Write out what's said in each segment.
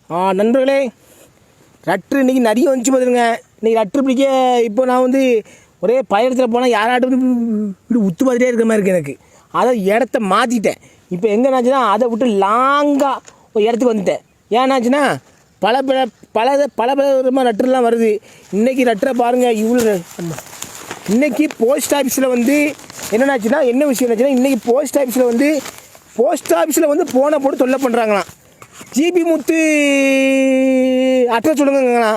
நண்பர்களே, லட்ரு இன்றைக்கி நிறைய வந்துச்சு பார்த்துருங்க. இன்றைக்கி லட்ரு பிடிக்க இப்போ நான் வந்து ஒரே பயணத்தில் போனால் யாராட்டும் இப்படி உத்து பார்த்துட்டே இருக்கிற மாதிரி இருக்குது எனக்கு. அதை இடத்த மாற்றிட்டேன். இப்போ எங்கே என்னாச்சுன்னா அதை விட்டு லாங்காக ஒரு இடத்துக்கு வந்துட்டேன். ஏன்னாச்சுன்னா பல விதமாக லட்ருலாம் வருது. இன்றைக்கி லட்டரை பாருங்கள். இவ்வளோ இன்றைக்கி போஸ்ட் ஆஃபீஸில் வந்து என்னென்னாச்சுன்னா என்ன விஷயம் என்னாச்சுன்னா இன்றைக்கி போஸ்ட் ஆஃபீஸில் வந்து ஃபோனை போட்டு தொல்லை பண்ணுறாங்களாம். ஜிபி முத்து அட்ரஸ் சொல்லுங்கண்ணா.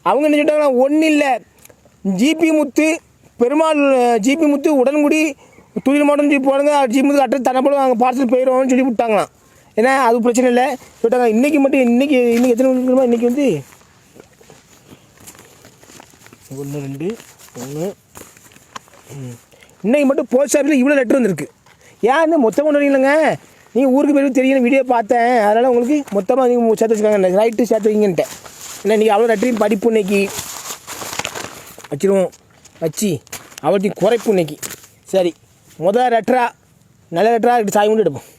அவங்க என்ன சொல்லிட்டாங்கன்னா ஒன்றும் இல்லை, ஜிபி முத்து பெருமாள், ஜிபி முத்து உடன்குடி துயில் மாவட்டம் சொல்லி போடுங்க. ஜிபி முத்து அட்ரஸ் தரப்படும் அங்கே பார்சல் போயிடுவோம்னு சொல்லி விட்டாங்களாம். ஏன்னா அது பிரச்சனை இல்லை சொல்லிட்டாங்க. இன்றைக்கி மட்டும் இன்றைக்கி எத்தனை மணிக்கு இன்றைக்கி வந்து 1 2 3 இன்றைக்கி மட்டும் போஸ்ட் ஆஃபீஸில் இவ்வளோ லெட்ரு வந்துருக்கு. ஏன் மொத்தமாக கொண்டு வரீங்களங்க? நீங்கள் ஊருக்கு போய் தெரியல, வீடியோ பார்த்தேன். அதனால் உங்களுக்கு மொத்தமாக நீங்கள் சேர்த்து வச்சுக்காங்க. ரைட்டு சேர்த்து வைங்கன்ட்டேன். ஏன்னா இன்றைக்கி அவ்வளோ லெட்டரையும் படிப்பு இன்னைக்கு வச்சிருவோம். வச்சு அவற்றையும் குறைப்பு இன்னைக்கு. சரி, முதல் லெட்டரா நல்ல லெட்டரா இப்படி சாய் கொண்டு எடுப்போம்.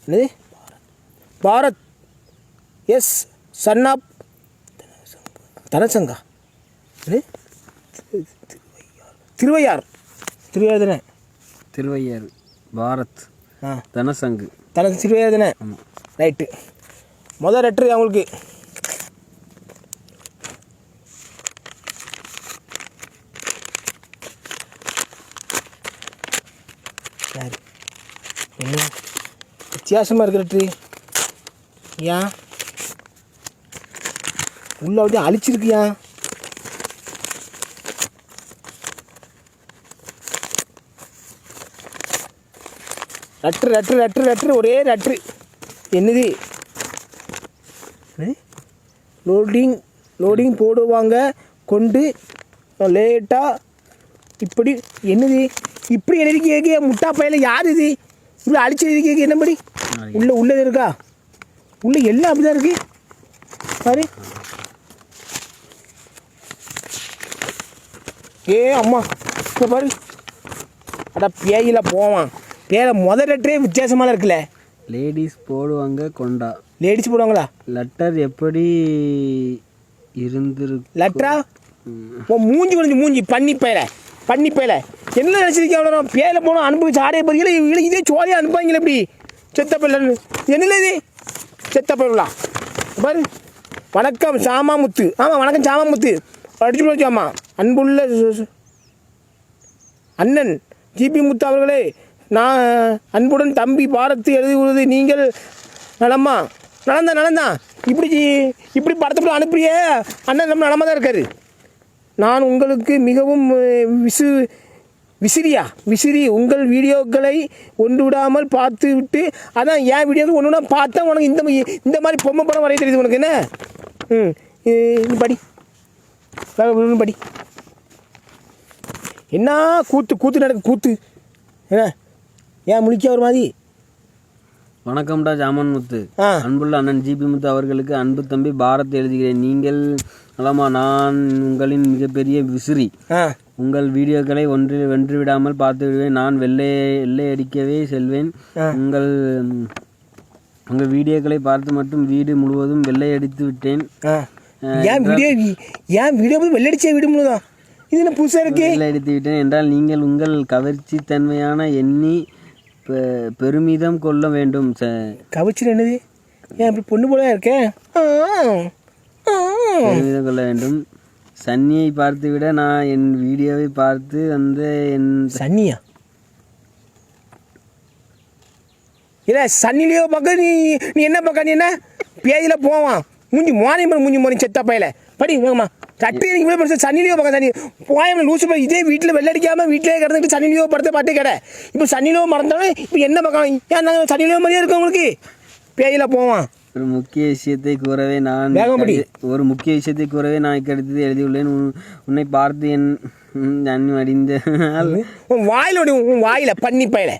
என்னது? Bharat S son of Dhanasanga. Thiruvaiyar தானே? திருவையாறு பாரத் தனசங்கு திருவையாறு தானே? ரைட்டு. முதல் லெட்ரு அவங்களுக்கு சரி. என்ன வித்தியாசமாக இருக்கிற லெட்ரு? ஏன் உள்ள அப்படியே அழிச்சிருக்கியா? லெட்ரு ஒரே லெட்ரு. என்னது? லோடிங் போடுவாங்க கொண்டு லேட்டாக இப்படி. என்னது இப்படி எழுதி கேட்க? முட்டா பையில யார் இது இப்படி அழிச்சு எழுதி கேட்க? என்னபடி உள்ளது இருக்கா? உள்ள எல்லாம் அப்படி தான் இருக்கு பாரு. அம்மா இப்போ பாரு. அடா பேயில போவான். பேர முதல் லெட்டரே வித்தியாசமாக இருக்குல்ல. லேடிஸ் போடுவாங்க கொண்டா. லேடிஸ் போடுவாங்களா? லெட்டர் எப்படி இருந்திருக்கு? லெட்டரா மூஞ்சி பண்ணி பேல என்ன நினச்சிருக்கேன்? அவ்வளோ பேல போனோம் அனுபவிச்சு ஆடைய போறீங்களா? இவங்களை இதே சோழியாக அனுப்பாங்களே எப்படி? செத்த பையன் என்னல இது? செத்த பையலாம் பாரு. வணக்கம் சாமாமுத்து. ஆமாம், வணக்கம் சாமாமுத்து. அடிச்சு போச்சாமா. அன்புள்ள அண்ணன் ஜிபி முத்து அவர்களே, நான் அன்புடன் தம்பி பாரத்து எழுதுவது நீங்கள் நலமா? நலந்தான். இப்படி படத்தை அனுப்புறியே அண்ணன், நம்ம நலமாக தான் இருக்காரு. நான் உங்களுக்கு மிகவும் விசிறி உங்கள் வீடியோக்களை ஒன்று விடாமல் பார்த்து விட்டு, அதான் என் வீடியோக்கு ஒன்று விடாமல் பார்த்தா உனக்கு இந்த மாதிரி பொம்மை படம் வரைய தெரியுது உனக்கு. என்ன படி என்ன கூத்து நடக்கு கூத்து. என்ன ஏன் முழிக்க ஒரு மாதிரி? வணக்கம்டா ஜாமன் முத்து. அன்புள்ள அண்ணன் ஜிபி முத்து அவர்களுக்கு அன்பு தம்பி பாரத் எழுதுகிறேன். நீங்கள் நலமா? நான் உங்களின் மிகப்பெரிய விசிறி. உங்கள் வீடியோக்களை வென்று விடாமல் பார்த்து விடுவேன். நான் வெள்ளை அடிக்கவே செல்வேன். உங்கள் வீடியோக்களை பார்த்து மட்டும் வீடு முழுவதும் வெள்ளை அடித்து விட்டேன். ஏன் வீடியோ வெள்ளடிச்ச வீடு முழுவதும்? இது என்ன புதுசாக இருக்கு? வெள்ளை அடித்து விட்டேன் என்றால் நீங்கள் உங்கள் கவர்ச்சி தன்மையான எண்ணி பெருமிதம் கொள்ள வேண்டும். கவர்ச்சி என்னது? ஏன் இப்படி பொண்ணு போல இருக்கேன்? பெருமிதம் கொள்ள வேண்டும். சன்னியை பார்த்து விட நான் என் வீடியோவை பார்த்து வந்த என் சன்னியா இல்லை சன்னிலையோ பார்க்க நீ என்ன பார்க்க? நீ என்ன பேதியில் போவான் மூஞ்சி மோனி செத்தா பையில படி வேகமா. சட்டி இவ்வளோ பெருசு சன்னிலியோ பார்க்க சனி போயாமல் லூசு போய் இதே வீட்டில் வெள்ளடிக்காமல் வீட்டிலே கிடந்துட்டு சன்னிலியோ படத்தை பாட்டே கடை. இப்போ சன்னிலியோ மறந்தாலும் இப்போ என்ன பார்க்கலாம்? ஏன் நாங்கள் சன்னிலியோ மாதிரியே இருக்கோம் உங்களுக்கு? பேயில போவான். ஒரு முக்கிய விஷயத்தை கூறவே நான் இக்கடுத்து எழுதியுள்ளேன். உன்னை பார்த்து என் அடிந்த உன் வாயில் பண்ணி பயில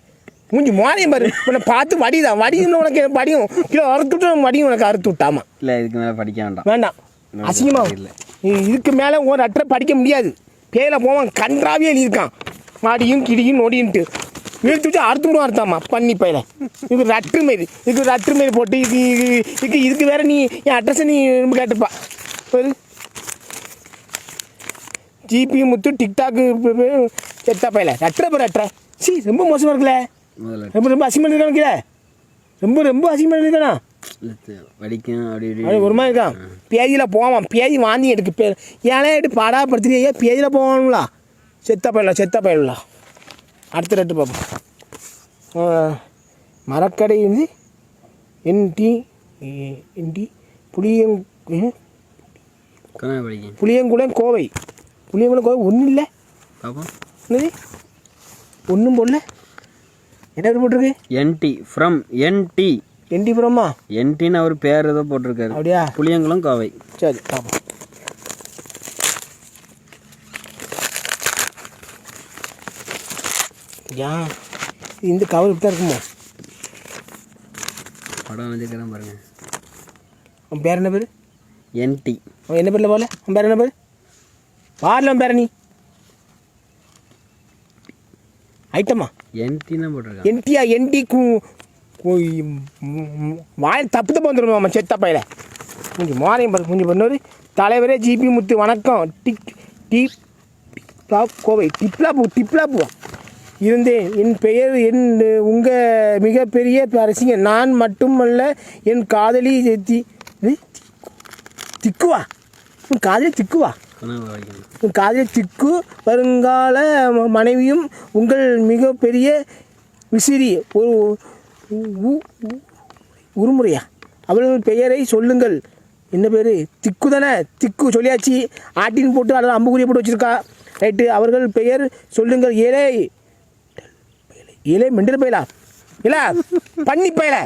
மூஞ்சி மோனையும் பாரு. உன்னை பார்த்து வடின்னு உனக்கு வடியும் கிலோ அறுத்துட்டு வடியும் உனக்கு அறுத்து விட்டாமா. இல்லை, இதுக்கு மேலே படிக்க வேண்டாம் அசிங்கமாக இல்லை. இதுக்கு மேலே ஒரு அட்டை படிக்க முடியாது. பேயில போவான். கன்றாவே எழுதியிருக்கான். மாடியும் கிடியும் நோடின்ட்டு இழுத்து வச்சு அறுத்து விடும் அறுத்தாமா பண்ணி பையில இதுக்கு ரட்டு மாரி போட்டு இதுக்கு வேற நீ என் அட்ரஸை நீ ரொம்ப கேட்டுப்பா ஜிபி முத்து டிக்டாக்கு செத்தா பையில ரட்டுற சி ரொம்ப மோசமாக இருக்குல்ல ரொம்ப அசிங்கமாக இருக்கானுங்களே ரொம்ப அசிங்கமாக இருக்கானா வடிக்கும் அப்படி ஒரு மாதிரி இருக்கான் பேஜில் போவான் பேஜி வாந்தி எடுக்கு பேர் ஏன்னா எடுத்து பாடாப்படுத்துறியே பேஜில் போவானுங்களா செத்தா பயிலா அடுத்த ரெட்டு பார்ப்போம் மரக்கடை வந்து என்டி புளியங்குளம் கோவை ஒன்றும் இல்லை என்னது ஒன்றும் போடல என்ன பேர் போட்டிருக்கு என்டி ஃப்ரம் என்டி ஃப்ரம்மா என்டின்னு அவர் பேர் ஏதோ போட்டிருக்காரு அப்படியா புளியங்குளம் கோவை சரி பார்ப்போம் ஏன் இந்த கவர் இப்படி தான் இருக்குமோ படம் வச்சுக்கிறேன் பாருங்க உன் பேர் என்ன பேர் என்டி அவன் என்ன பேரில் போகல உன் பேர் என்ன பேர் பாரில் உன் பேர நீ ஐட்டமா என்டின்னு போட்டிருக்காங்க என்டி வாயில் தப்பு வந்துடணும் நம்ம செத்த பையில கொஞ்சம் மாறையும் பாரு கொஞ்சம் பண்ணவர் தலைவரே ஜிபி முத்து வணக்கம் கோவை டிப்லாப்பு இருந்தேன் என் பெயர் உங்கள் மிகப்பெரிய ரசிகன் நான் மட்டுமல்ல என் காதலி திக்குவா உன் காதலி திக்கு வருங்கால மனைவியும் உங்கள் மிகப்பெரிய விசிறி உருமுறையா அவர்கள் பெயரை சொல்லுங்கள் என்ன பேர் திக்கு தானே திக்கு சொல்லியாச்சு ஆட்டின் போட்டு அதில் அம்புக்குறியை போட்டு வச்சுருக்கா ரைட்டு அவர்கள் பெயர் சொல்லுங்கள் ஏழை மெண்டல் பயலா இல்லை பண்ணி பயல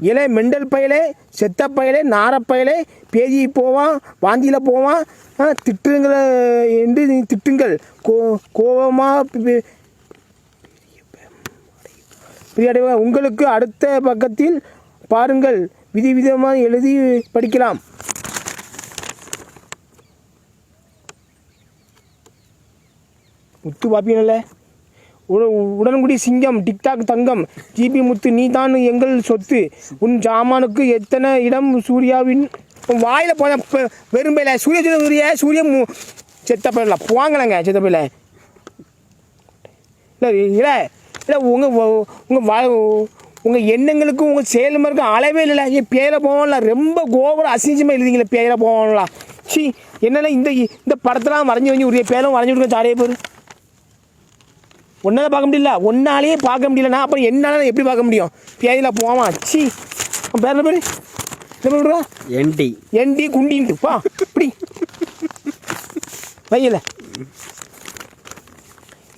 ஏழை மெண்டல் பயலே செத்த பயலே நாரப்பயலே பேஜி போவான் வாந்தியில் போவான் திட்டுங்களை என்று திட்டுங்கள் கோபமாக உங்களுக்கு அடுத்த பக்கத்தில் பாருங்கள் விதவிதமாக எழுதி படிக்கலாம் முத்து பாப்பியனல்ல உடன்குடி சிங்கம் டிக்டாக் தங்கம் ஜிபி முத்து நீ தான் எங்கள் சொத்து உன் ஜாமானுக்கு எத்தனை இடம் சூர்யாவின் வாயில் போன வெறும்பையில சூரிய செத்த பயில போவாங்களேங்க செத்த பயில இல்லை உங்கள் எண்ணங்களுக்கும் உங்கள் செயல்முறைக்கும் அளவே இல்லை ஏன் பேரை போவான்ல ரொம்ப கோபுரம் அசிங்கமாக எழுதிங்களே பேரை போவான்ல சி என்னென்ன இந்த படத்தெல்லாம் வரைஞ்சி உரிய பேரும் வரைஞ்சி விடுங்க ஜாலியாக போயிரு ஒன்றால் பார்க்க முடியல ஒன்னாலேயே பார்க்க முடியலண்ணா அப்புறம் என்னால் எப்படி பார்க்க முடியும் பேஜில் போவான் சி பேர் என்ன பேர் என்ன பண்ணுறா என்டி குண்டின்ட்டு பா இப்படி வையல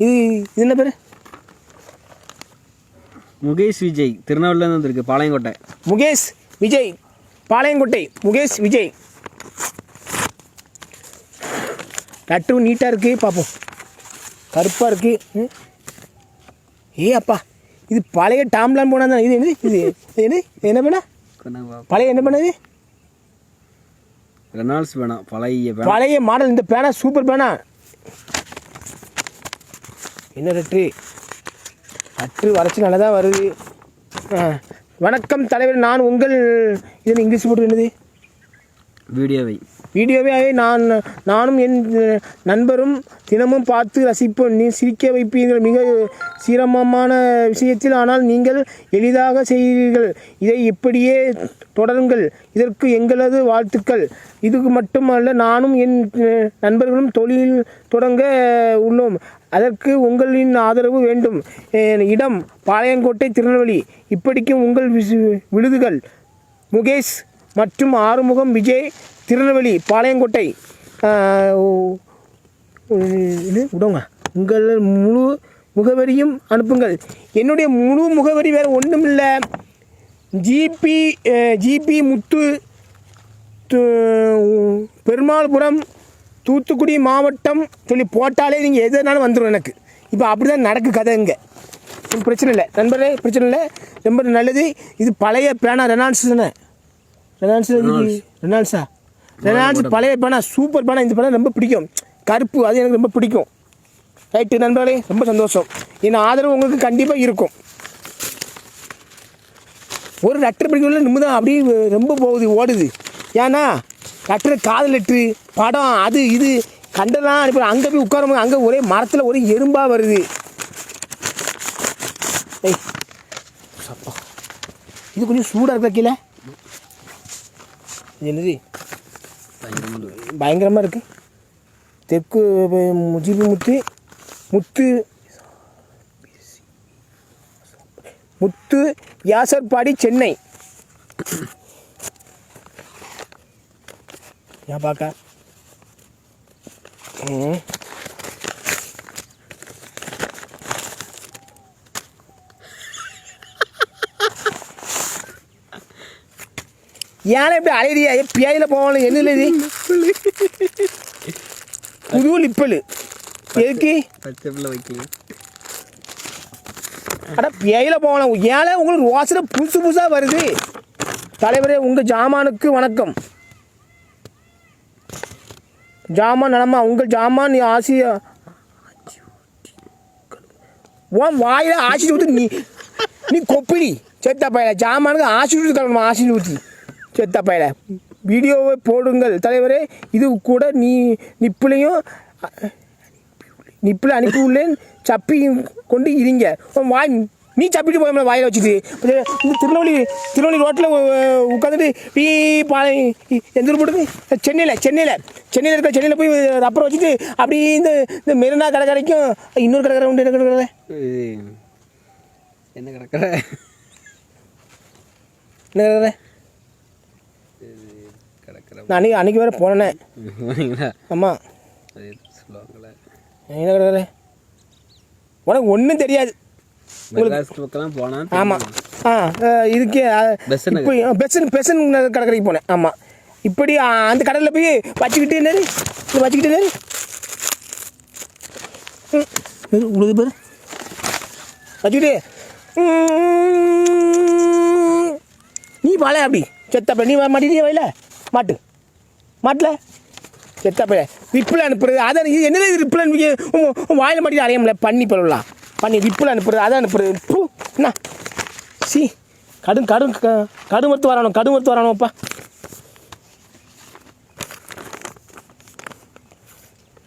இது என்ன பேர் முகேஷ் விஜய் திருநெல்வேலியில் வந்துருக்கு பாளையங்கோட்டை முகேஷ் விஜய் பாளையங்கோட்டை முகேஷ் விஜய் கட்டும் நீட்டாக இருக்குது பார்ப்போம் கருப்பாக இருக்குது அப்பா இது பழைய டாம்லான் போனால் தான் இது என்ன பண்ணா பழைய என்ன பண்ணது ரெனால்ட்ஸ் பேனா பழைய மாடல் இந்த பேனா சூப்பர் பேனா என்ன ரட்டு வரைச்சி நல்லா தான் வருது வணக்கம் தலைவர் நான் உங்கள் இதில் இங்கிலீஷ் போட்டு என்னது வீடியோவே நானும் என் நண்பரும் தினமும் பார்த்து ரசிப்போம் நீ சிரிக்க வைப்பீர்கள் மிக சிரமமான விஷயத்தில் ஆனால் நீங்கள் எளிதாக செய்கிறீர்கள் இதை இப்படியே தொடருங்கள் இதற்கு எங்களது வாழ்த்துக்கள் இதுக்கு மட்டுமல்ல நானும் என் நண்பர்களும் தொழில் தொடங்க உள்ளோம் அதற்கு உங்களின் ஆதரவு வேண்டும் இடம் பாளையங்கோட்டை திருநெல்வேலி இப்படிக்கும் உங்கள் விருதுகள் முகேஷ் மற்றும் ஆறுமுகம் விஜய் திருநெல்வேலி பாளையங்கோட்டை விடுங்க உங்கள் முழு முகவரியும் அனுப்புங்கள் என்னுடைய முழு முகவரி வேறு ஒன்றும் இல்லை ஜிபி முத்து பெருமாள்புரம் தூத்துக்குடி மாவட்டம் சொல்லி போட்டாலே நீங்கள் எதுனாலும் வந்துடும் எனக்கு இப்போ அப்படி தான் நடக்கு கதை இங்கே பிரச்சனை இல்லை நண்பரே பிரச்சனை இல்லை ரொம்ப நல்லது இது பழைய பேனா ரெனால்ட்ஸ் தானே ரெனால்ட்ஸ் பழைய பேனா சூப்பர் பேனா இந்த பேனா ரொம்ப பிடிக்கும் கருப்பு அது எனக்கு ரொம்ப பிடிக்கும் ரைட்டு நண்பர்களே, ரொம்ப சந்தோஷம். என் ஆதரவு உங்களுக்கு கண்டிப்பாக இருக்கும். ஒரு லெட்டர் படிக்கிறதுல நிம்மதான் அப்படியே ரொம்ப போகுது, ஓடுது. ஏன்னா லெட்டர், காதல் லெட்ரு, படம், அது இது கண்டெல்லாம் அனுப்பி அங்கே போய் உட்காரும்போது அங்கே ஒரே மரத்தில் ஒரே எறும்பாக வருது. ஏய் சப்பா, இது கொஞ்சம் சூடாக இருக்கா கீழே? என்னது பயங்கரமாக இருக்குது. தெற்கு ஜிபி முத்து யாசர்பாடி, சென்னை. ஏன் பார்க்க ஏன்னா இப்படி அலையிறியா? பியாயில் போவானு என்ன இது? புது லிப்பல் எதுக்கு? அட பியாயில் போகலாம். ஏழை உங்களுக்கு வாசனை புதுசு புதுசாக வருது. தலைவரே, உங்கள் ஜாமானுக்கு வணக்கம். ஜாமான் நலமா? உங்கள் ஜாமான் ஆசி உன் வாயில ஆசி ஊற்றி நீ கொப்பிடி செத்தா பையல. ஜாமானுக்கு ஆசி ஊற்றி தரணுமா? ஆசி ஊற்றி செத்தா பையல. வீடியோவை போடுங்கள் தலைவரே. இது கூட நிப்பில் அனுப்பி உள்ளேன். சப்பி கொண்டு இருங்க. உன் வாய் நீ சப்பிட்டு போய் வாயில் வச்சுட்டு இந்த திருநெல்வேலி ரோட்டில் உட்காந்துட்டு டீ பாலை எந்த ஊர் போட்டுது? சென்னையில் இருக்கிற சென்னையில் போய் ரப்பரை வச்சுட்டு அப்படி இந்த மெரினா கடற்கரைக்கும் இன்னொரு கடற்கரை உண்டு. என்ன கடற்கரை? என்ன கடற்கரை? என்ன கடற்கரை? நான் அன்றைக்கி வேறு போனேன். ஆமாம். என்ன கடற்கரை? உனக்கு ஒன்றும் தெரியாது. ஆமாம். இதுக்கு இப்போ பெசன் கடற்கரைக்கு போனேன். ஆமாம். இப்படி அந்த கடலில் போய் வச்சுக்கிட்டு உழுது பேர் வச்சுக்கிட்டு நீ பால அப்படி செத்தப்ப நீ மாட்டிட்டிய வயல மாட்டில் செத்தப்ப ரிப்பில் அனுப்புறது. அதை இது என்னது ரிப்பில் அனுப்பி வாயில் மாட்டிட்டு அறையமில்ல. பண்ணி பரவலாம் பண்ணி ரிப்பில் அனுப்புறது, அதை அனுப்புறது. என்ன சி கடுமறுத்து வரணும்ப்பா.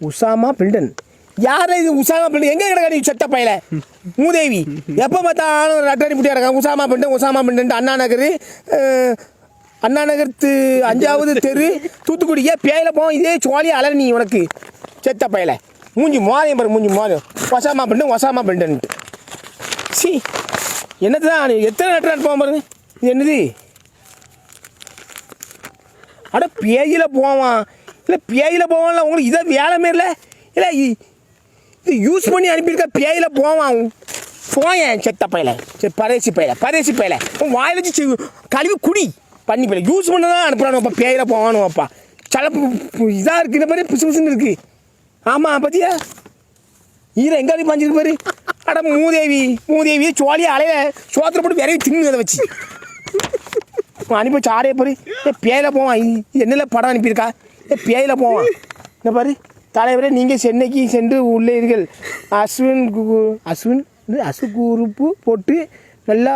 உசாமா பில்டன் யார் இது? உசாமா பில்டன் எங்கே கிடக்கா? நீ செத்த பையல மூதேவி. எப்போ பார்த்தாலும் ரட்டடி முட்டியா இருக்காங்க. உசாமா பில்டன் அண்ணா நகர் 5வது தெரு தூத்துக்குடி. ஏன் பேயில போவோம் இதே சோழியாக அலர் நீ உனக்கு செத்த பையல. மூஞ்சி மோதையும் பாரு, மூஞ்சி மோதையும். ஒசாமா பில்டன் சி என்னது தான் எத்தனை லெட்டர் அனுப்புவோம் பாருங்க. இது என்னது? அட பேயில போவான். இல்லை பேயில போவான்ல உங்களுக்கு இதை வேலை மாரில. இல்லை இது யூஸ் பண்ணி அனுப்பியிருக்க. பேயில போவான் போயேன் செத்த பையல. சரி பரேசி பையல உன் வாயில் வச்சு கழுவி குடி பண்ணி பையல. யூஸ் பண்ண தான் அனுப்புறானுப்பா. பேயில போவானுவாப்பா. சலப்பு இதாக இருக்குது. இந்த மாதிரி புதுசுன்னு இருக்குது. ஆமாம் பார்த்தியா? ஈர எங்கே பாஞ்சிருக்கு பாரு. அட மூதேவி சோழியாக அலைய சோத்திர போட்டு விரைவி தின்னு அதை வச்சு அனுப்பி சாரையை பாரு. பேயில போவான். இது என்னென்ன படம் அனுப்பியிருக்கா? பேயில போவான். என்ன பாரு தலைவரே, நீங்கள் சென்னைக்கு சென்று உள்ளீர்கள். அசுகுறுப்பு போட்டு நல்லா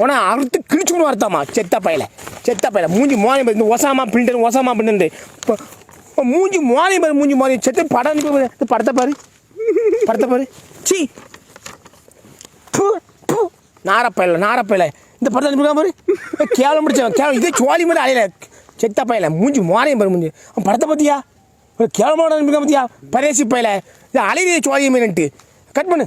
உன அறுத்து கிழிச்சுக்கணும் அர்த்தமா செத்த பையல. மூஞ்சி மோனை இந்த ஒசாமா பில்டன் இப்போ மூஞ்சி மோனை செத்த படம் படத்தை பாரு. சி நாரப்பையில இந்த படத்தை அனுப்பிடுவா பாரு. கேவலம் முடிச்சவன் இதே சோழி மாதிரி அலையில செத்த பையல. மூஞ்சி மோனையும் பாரு. மூஞ்சி அவன் படத்தை பார்த்தியா? கேவலமான அனுப்பிக்கா பார்த்தியா? பரேசி பையல. இது அலையிலே சோழியை மீன்ட்டு கட் பண்ணு.